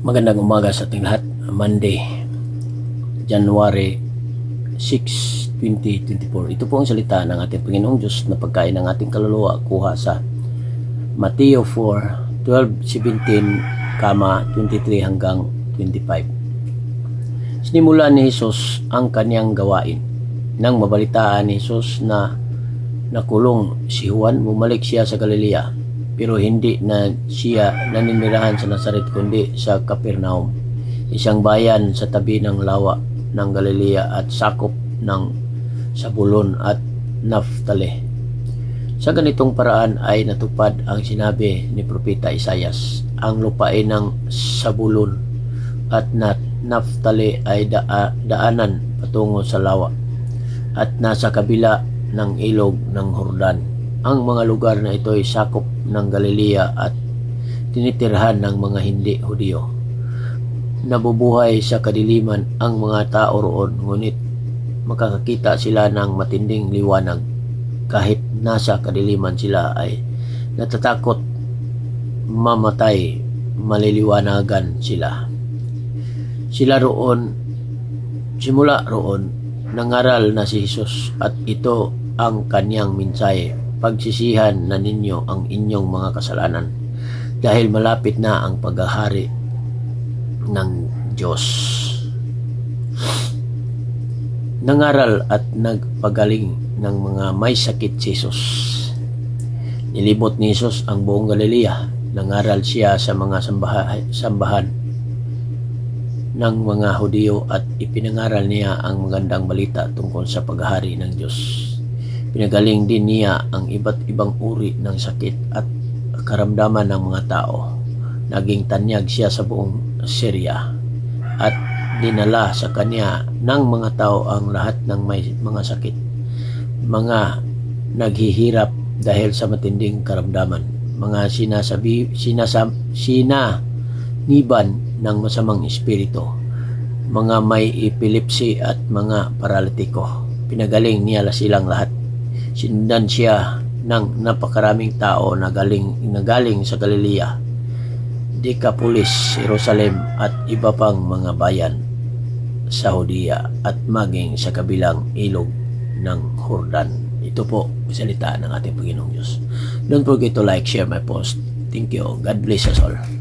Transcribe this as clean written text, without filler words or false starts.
Magandang umaga sa ating lahat. Monday, January 6, 2024. Ito po ang salita ng ating Panginoong Diyos na pagkain ng ating kaluluwa kuha sa Mateo 4, 12, 17, 23 hanggang 25. Sinimulan ni Jesus ang kaniyang gawain. Nang mabalitaan ni Jesus na nakulong si Juan, bumalik siya sa Galilea, pero hindi na siya naninirahan sa Nazaret kundi sa Capernaum, isang bayan sa tabi ng lawa ng Galilea at sakop ng Zabulon at Naphtali. Sa ganitong paraan ay natupad ang sinabi ni Propeta Isaias, ang lupain ng Zabulon at Naphtali ay daanan patungo sa lawa at nasa kabila ng ilog ng Jordan. Ang mga lugar na ito ay sakop ng Galilea at tinitirhan ng mga hindi Hudyo. Nabubuhay sa kadiliman ang mga tao roon, ngunit makakakita sila ng matinding liwanag. Kahit nasa kadiliman sila ay natatakot mamatay, maliliwanagan sila. Simula roon, nangaral na si Jesus at ito ang kanyang mensahe: pagsisihan na ninyo ang inyong mga kasalanan dahil malapit na ang paghahari ng Diyos. Nangaral at nagpagaling ng mga may sakit si Jesus. Nilibot ni Jesus ang buong Galilea. Nangaral siya sa mga sambahan ng mga Hudyo at ipinangaral niya ang magandang balita tungkol sa paghahari ng Diyos. Pinagaling din niya ang iba't ibang uri ng sakit at karamdaman ng mga tao. Naging tanyag siya sa buong Syria at dinala sa kanya ng mga tao ang lahat ng may mga sakit, mga naghihirap dahil sa matinding karamdaman, mga sinaniban ng masamang espiritu, mga may epilepsy at mga paralitiko. Pinagaling niya silang lahat. Sinundan siya ng napakaraming tao na galing sa Galilea, Decapolis, Jerusalem at iba pang mga bayan sa Judea at maging sa kabilang ilog ng Jordan. Ito po salita ng ating Panginoong Diyos. Don't forget to like, share my post. Thank you. God bless us all.